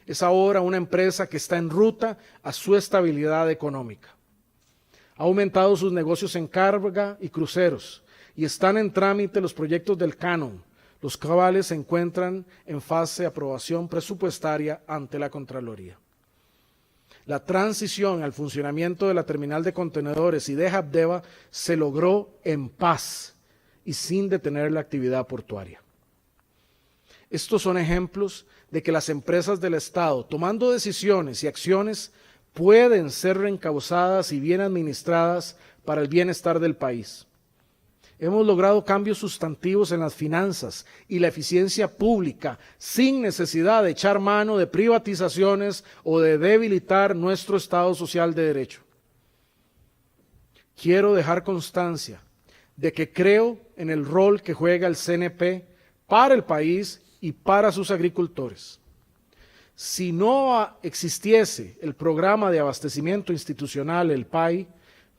Es ahora una empresa que está en ruta a su estabilidad económica. Ha aumentado sus negocios en carga y cruceros y están en trámite los proyectos del Canon, los cuales se encuentran en fase de aprobación presupuestaria ante la Contraloría. La transición al funcionamiento de la terminal de contenedores y de Habdeba se logró en paz y sin detener la actividad portuaria. Estos son ejemplos de que las empresas del Estado, tomando decisiones y acciones, pueden ser reencausadas y bien administradas para el bienestar del país. Hemos logrado cambios sustantivos en las finanzas y la eficiencia pública sin necesidad de echar mano de privatizaciones o de debilitar nuestro Estado social de derecho. Quiero dejar constancia de que creo en el rol que juega el CNP para el país y para sus agricultores. Si no existiese el programa de abastecimiento institucional, el PAI,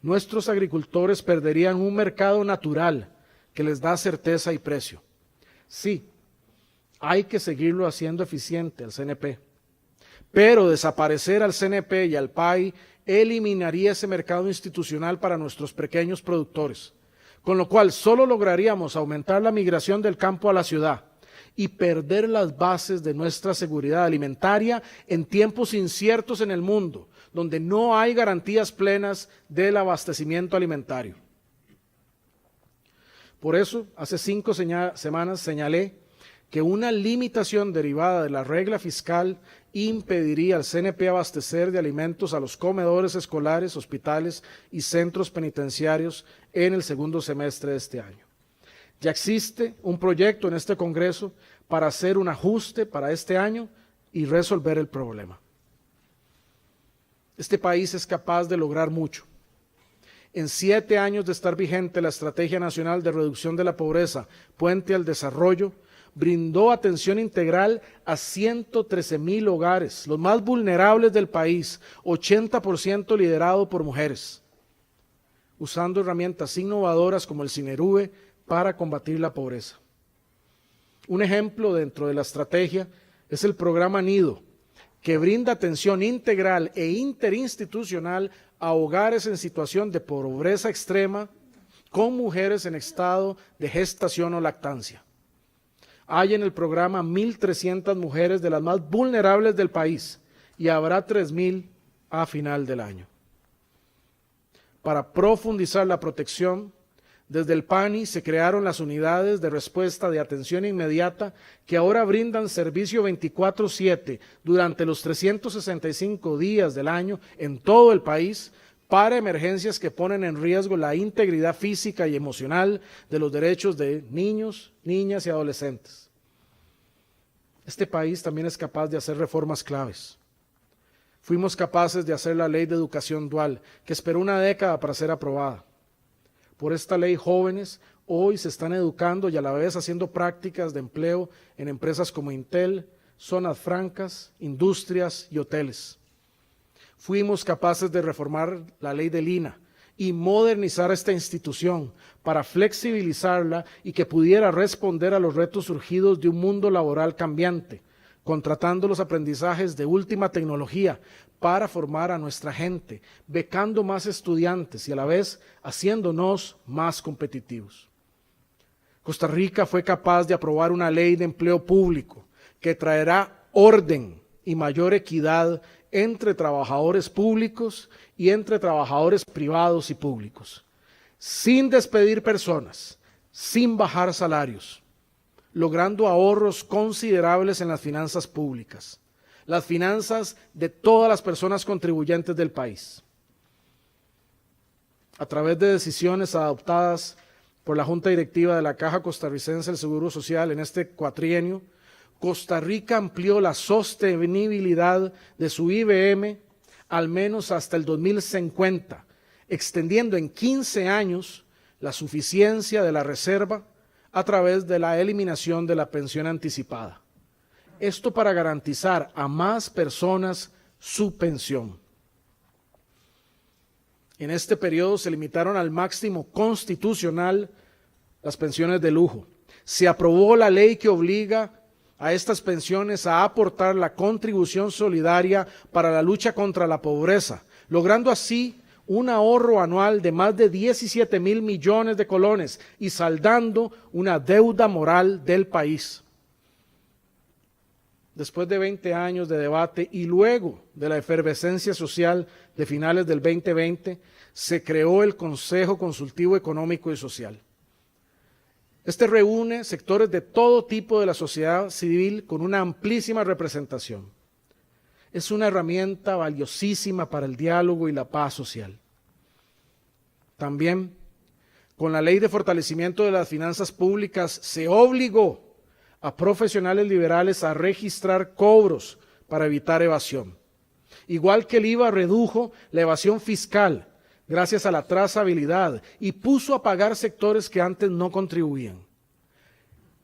nuestros agricultores perderían un mercado natural que les da certeza y precio. Sí, hay que seguirlo haciendo eficiente al CNP, pero desaparecer al CNP y al PAI eliminaría ese mercado institucional para nuestros pequeños productores, con lo cual solo lograríamos aumentar la migración del campo a la ciudad y perder las bases de nuestra seguridad alimentaria en tiempos inciertos en el mundo, donde no hay garantías plenas del abastecimiento alimentario. Por eso, hace 5 semanas señalé que una limitación derivada de la regla fiscal impediría al CNP abastecer de alimentos a los comedores escolares, hospitales y centros penitenciarios en el segundo semestre de este año. Ya existe un proyecto en este Congreso para hacer un ajuste para este año y resolver el problema. Este país es capaz de lograr mucho. En 7 años de estar vigente la Estrategia Nacional de Reducción de la Pobreza, Puente al Desarrollo, brindó atención integral a 113,000 hogares, los más vulnerables del país, 80% liderado por mujeres, usando herramientas innovadoras como el Sinerube para combatir la pobreza. Un ejemplo dentro de la estrategia es el programa Nido, que brinda atención integral e interinstitucional a hogares en situación de pobreza extrema con mujeres en estado de gestación o lactancia. Hay en el programa 1.300 mujeres de las más vulnerables del país y habrá 3.000 a final del año. Para profundizar la protección, desde el PANI se crearon las unidades de respuesta de atención inmediata que ahora brindan servicio 24/7 durante los 365 días del año en todo el país para emergencias que ponen en riesgo la integridad física y emocional de los derechos de niños, niñas y adolescentes. Este país también es capaz de hacer reformas claves. Fuimos capaces de hacer la Ley de Educación Dual, que esperó una década para ser aprobada. Por esta ley, jóvenes hoy se están educando y a la vez haciendo prácticas de empleo en empresas como Intel, zonas francas, industrias y hoteles. Fuimos capaces de reformar la ley del INAH y modernizar esta institución para flexibilizarla y que pudiera responder a los retos surgidos de un mundo laboral cambiante, contratando los aprendizajes de última tecnología para formar a nuestra gente, becando más estudiantes y a la vez haciéndonos más competitivos. Costa Rica fue capaz de aprobar una ley de empleo público que traerá orden y mayor equidad entre trabajadores públicos y entre trabajadores privados y públicos, sin despedir personas, sin bajar salarios, logrando ahorros considerables en las finanzas públicas, las finanzas de todas las personas contribuyentes del país. A través de decisiones adoptadas por la Junta Directiva de la Caja Costarricense del Seguro Social en este cuatrienio, Costa Rica amplió la sostenibilidad de su IBM al menos hasta el 2050, extendiendo en 15 años la suficiencia de la reserva a través de la eliminación de la pensión anticipada. Esto para garantizar a más personas su pensión. En este periodo se limitaron al máximo constitucional las pensiones de lujo. Se aprobó la ley que obliga a estas pensiones a aportar la contribución solidaria para la lucha contra la pobreza, logrando así un ahorro anual de más de 17.000 millones de colones y saldando una deuda moral del país. Después de 20 años de debate y luego de la efervescencia social de finales del 2020, se creó el Consejo Consultivo Económico y Social. Este reúne sectores de todo tipo de la sociedad civil con una amplísima representación. Es una herramienta valiosísima para el diálogo y la paz social. También, con la Ley de Fortalecimiento de las Finanzas Públicas, se obligó a profesionales liberales a registrar cobros para evitar evasión. Igual que el IVA redujo la evasión fiscal gracias a la trazabilidad y puso a pagar sectores que antes no contribuían.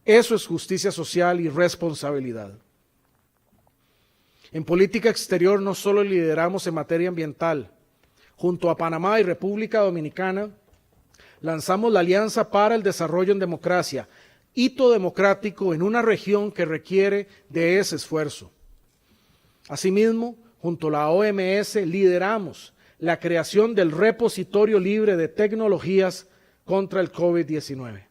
Eso es justicia social y responsabilidad. En política exterior no solo lideramos en materia ambiental. Junto a Panamá y República Dominicana, lanzamos la Alianza para el Desarrollo en Democracia, hito democrático en una región que requiere de ese esfuerzo. Asimismo, junto a la OMS, lideramos la creación del repositorio libre de tecnologías contra el COVID-19.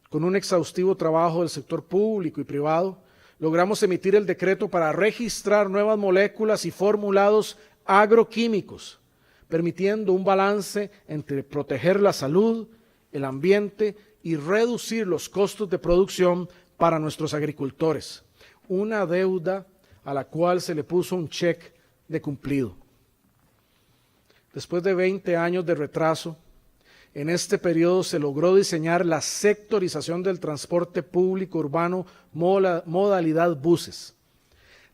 Con un exhaustivo trabajo del sector público y privado, logramos emitir el decreto para registrar nuevas moléculas y formulados agroquímicos, permitiendo un balance entre proteger la salud, el ambiente y reducir los costos de producción para nuestros agricultores. Una deuda a la cual se le puso un cheque de cumplido. Después de 20 años de retraso, en este periodo se logró diseñar la sectorización del transporte público urbano modalidad buses.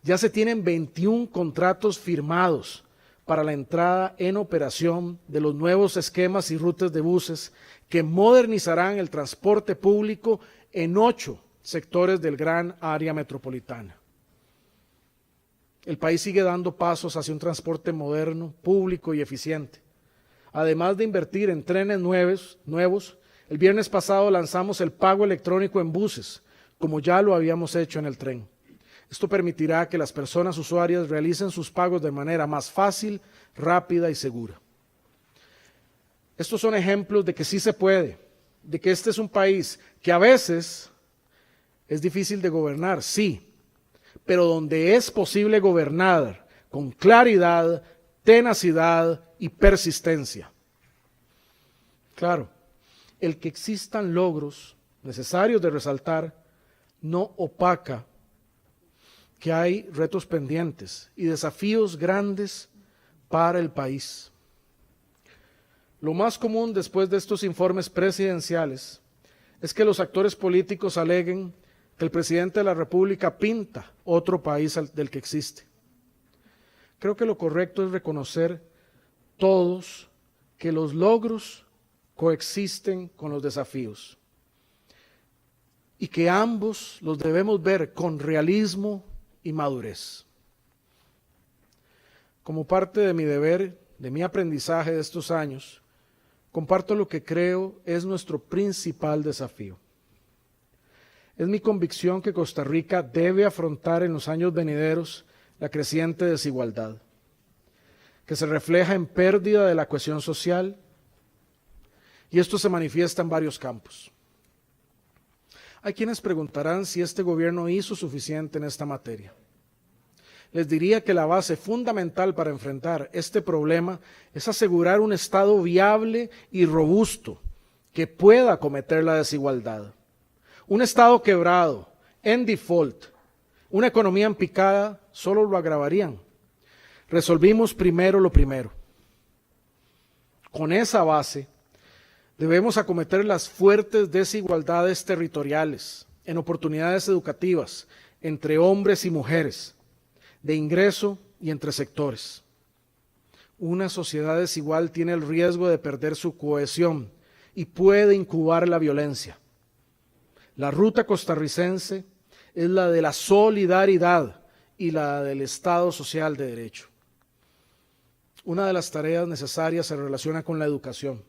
Ya se tienen 21 contratos firmados para la entrada en operación de los nuevos esquemas y rutas de buses que modernizarán el transporte público en 8 sectores del gran área metropolitana. El país sigue dando pasos hacia un transporte moderno, público y eficiente. Además de invertir en trenes nuevos, el viernes pasado lanzamos el pago electrónico en buses, como ya lo habíamos hecho en el tren. Esto permitirá que las personas usuarias realicen sus pagos de manera más fácil, rápida y segura. Estos son ejemplos de que sí se puede, de que este es un país que a veces es difícil de gobernar, sí, pero donde es posible gobernar con claridad, tenacidad y persistencia. Claro, el que existan logros necesarios de resaltar no opaca que hay retos pendientes y desafíos grandes para el país. Lo más común después de estos informes presidenciales es que los actores políticos aleguen que el presidente de la República pinta otro país del que existe. Creo que lo correcto es reconocer todos que los logros coexisten con los desafíos y que ambos los debemos ver con realismo y madurez. Como parte de mi deber, de mi aprendizaje de estos años, comparto lo que creo es nuestro principal desafío. Es mi convicción que Costa Rica debe afrontar en los años venideros la creciente desigualdad, que se refleja en pérdida de la cohesión social, y esto se manifiesta en varios campos. Hay quienes preguntarán si este gobierno hizo suficiente en esta materia. Les diría que la base fundamental para enfrentar este problema es asegurar un Estado viable y robusto que pueda acometer la desigualdad. Un Estado quebrado, en default, una economía en picada, solo lo agravarían. Resolvimos primero lo primero. Con esa base, debemos acometer las fuertes desigualdades territoriales, en oportunidades educativas, entre hombres y mujeres, de ingreso y entre sectores. Una sociedad desigual tiene el riesgo de perder su cohesión y puede incubar la violencia. La ruta costarricense es la de la solidaridad y la del Estado social de derecho. Una de las tareas necesarias se relaciona con la educación,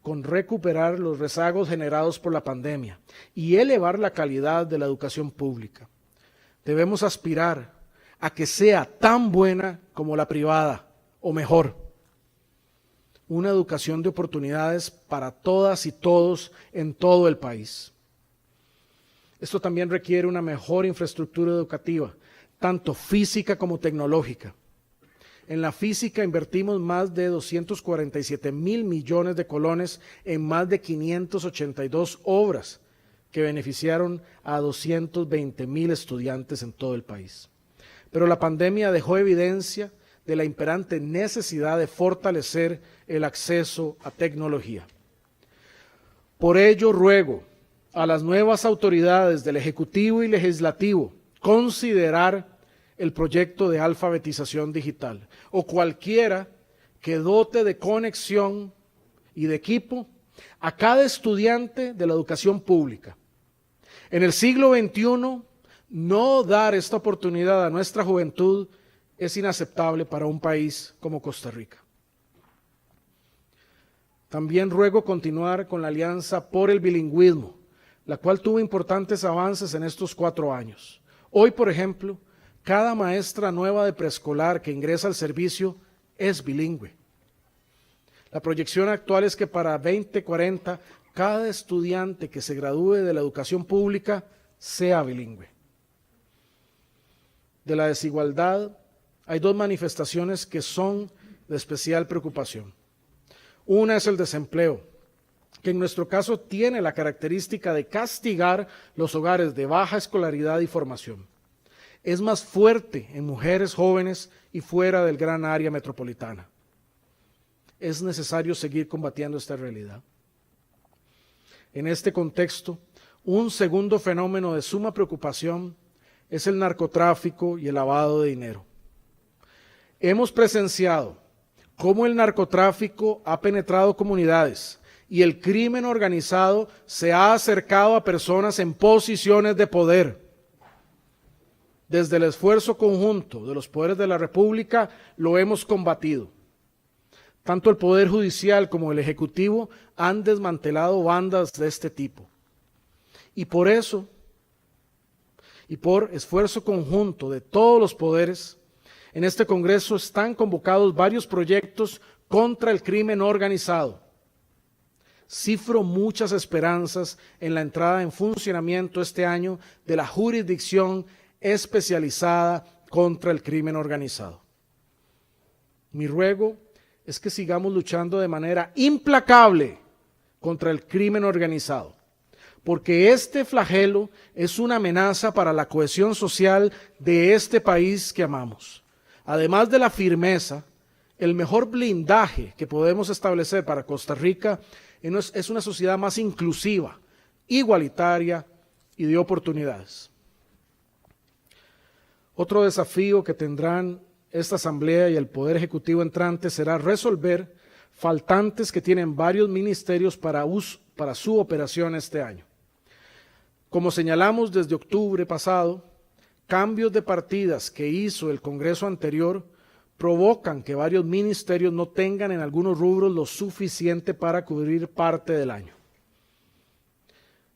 con recuperar los rezagos generados por la pandemia y elevar la calidad de la educación pública. Debemos aspirar a que sea tan buena como la privada o mejor. Una educación de oportunidades para todas y todos en todo el país. Esto también requiere una mejor infraestructura educativa, tanto física como tecnológica. En la física invertimos más de 247.000 millones de colones en más de 582 obras que beneficiaron a 220.000 estudiantes en todo el país. Pero la pandemia dejó evidencia de la imperante necesidad de fortalecer el acceso a tecnología. Por ello ruego a las nuevas autoridades del Ejecutivo y Legislativo considerar el proyecto de alfabetización digital o cualquiera que dote de conexión y de equipo a cada estudiante de la educación pública. En el siglo XXI, no dar esta oportunidad a nuestra juventud es inaceptable para un país como Costa Rica. También ruego continuar con la Alianza por el Bilingüismo, la cual tuvo importantes avances en estos 4 años. Hoy, por ejemplo, cada maestra nueva de preescolar que ingresa al servicio es bilingüe. La proyección actual es que para 2040 cada estudiante que se gradúe de la educación pública sea bilingüe. De la desigualdad hay 2 manifestaciones que son de especial preocupación. Una es el desempleo, que en nuestro caso tiene la característica de castigar los hogares de baja escolaridad y formación. Es más fuerte en mujeres jóvenes y fuera del gran área metropolitana. Es necesario seguir combatiendo esta realidad. En este contexto, un segundo fenómeno de suma preocupación es el narcotráfico y el lavado de dinero. Hemos presenciado cómo el narcotráfico ha penetrado comunidades y el crimen organizado se ha acercado a personas en posiciones de poder. Desde el esfuerzo conjunto de los poderes de la República lo hemos combatido. Tanto el Poder Judicial como el Ejecutivo han desmantelado bandas de este tipo. Y por eso, y por esfuerzo conjunto de todos los poderes, en este Congreso están convocados varios proyectos contra el crimen organizado. Cifro muchas esperanzas en la entrada en funcionamiento este año de la jurisdicción especializada contra el crimen organizado. Mi ruego es que sigamos luchando de manera implacable contra el crimen organizado, porque este flagelo es una amenaza para la cohesión social de este país que amamos. Además de la firmeza, el mejor blindaje que podemos establecer para Costa Rica es una sociedad más inclusiva, igualitaria y de oportunidades. Otro desafío que tendrán esta Asamblea y el Poder Ejecutivo entrante será resolver faltantes que tienen varios ministerios para su operación este año. Como señalamos desde octubre pasado, cambios de partidas que hizo el Congreso anterior provocan que varios ministerios no tengan en algunos rubros lo suficiente para cubrir parte del año.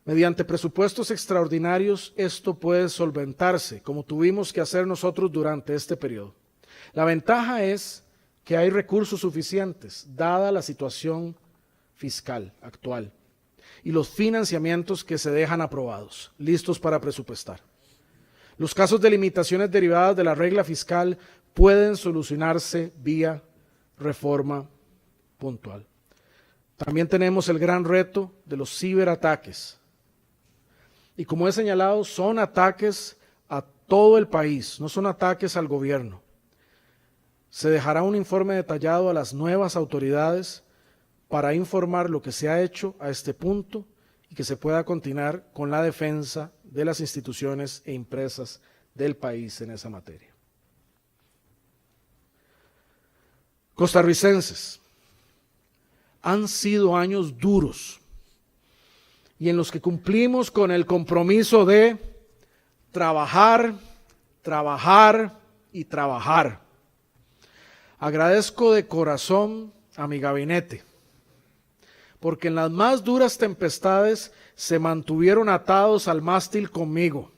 Mediante presupuestos extraordinarios esto puede solventarse, como tuvimos que hacer nosotros durante este periodo. La ventaja es que hay recursos suficientes, dada la situación fiscal actual y los financiamientos que se dejan aprobados, listos para presupuestar. Los casos de limitaciones derivadas de la regla fiscal pueden solucionarse vía reforma puntual. También tenemos el gran reto de los ciberataques. Y como he señalado, son ataques a todo el país, no son ataques al gobierno. Se dejará un informe detallado a las nuevas autoridades para informar lo que se ha hecho a este punto y que se pueda continuar con la defensa de las instituciones e empresas del país en esa materia. Costarricenses, Han sido años duros y en los que cumplimos con el compromiso de trabajar, trabajar y trabajar. Agradezco de corazón a mi gabinete, porque en las más duras tempestades se mantuvieron atados al mástil conmigo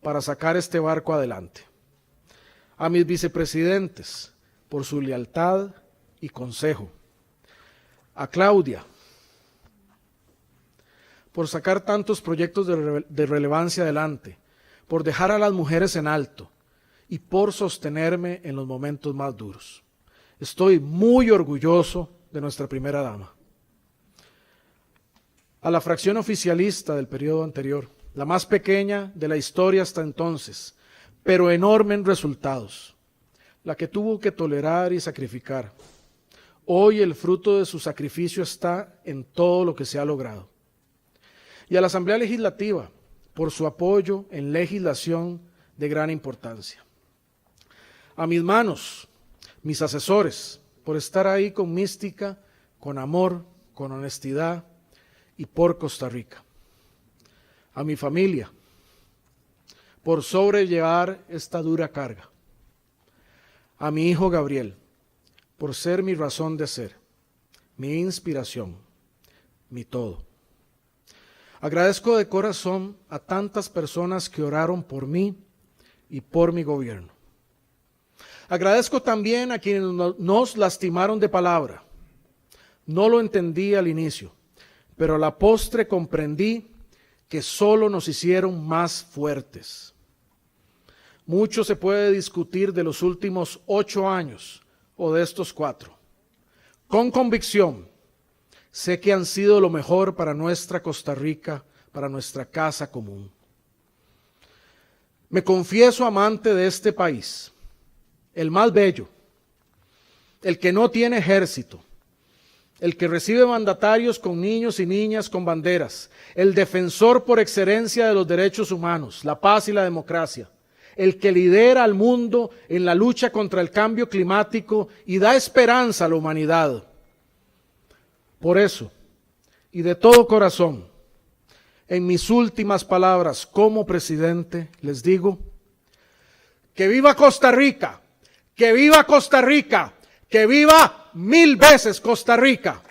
para sacar este barco adelante. A mis vicepresidentes por su lealtad y consejo. A Claudia por sacar tantos proyectos de relevancia adelante, por dejar a las mujeres en alto y por sostenerme en los momentos más duros. Estoy muy orgulloso de nuestra primera dama. A la fracción oficialista del periodo anterior, la más pequeña de la historia hasta entonces, pero enorme en resultados, la que tuvo que tolerar y sacrificar. Hoy el fruto de su sacrificio está en todo lo que se ha logrado. Y a la Asamblea Legislativa, por su apoyo en legislación de gran importancia. A mis manos, mis asesores, por estar ahí con mística, con amor, con honestidad y por Costa Rica. A mi familia, por sobrellevar esta dura carga. A mi hijo Gabriel, por ser mi razón de ser, mi inspiración, mi todo. Agradezco de corazón a tantas personas que oraron por mí y por mi gobierno. Agradezco también a quienes nos lastimaron de palabra. No lo entendí al inicio, pero a la postre comprendí que solo nos hicieron más fuertes. Mucho se puede discutir de los últimos 8 años o de estos 4. Con convicción, sé que han sido lo mejor para nuestra Costa Rica, para nuestra casa común. Me confieso amante de este país, el más bello, el que no tiene ejército, el que recibe mandatarios con niños y niñas con banderas, el defensor por excelencia de los derechos humanos, la paz y la democracia, el que lidera al mundo en la lucha contra el cambio climático y da esperanza a la humanidad. Por eso, y de todo corazón, en mis últimas palabras como presidente, les digo, que viva Costa Rica, que viva Costa Rica, que viva 1000 veces Costa Rica.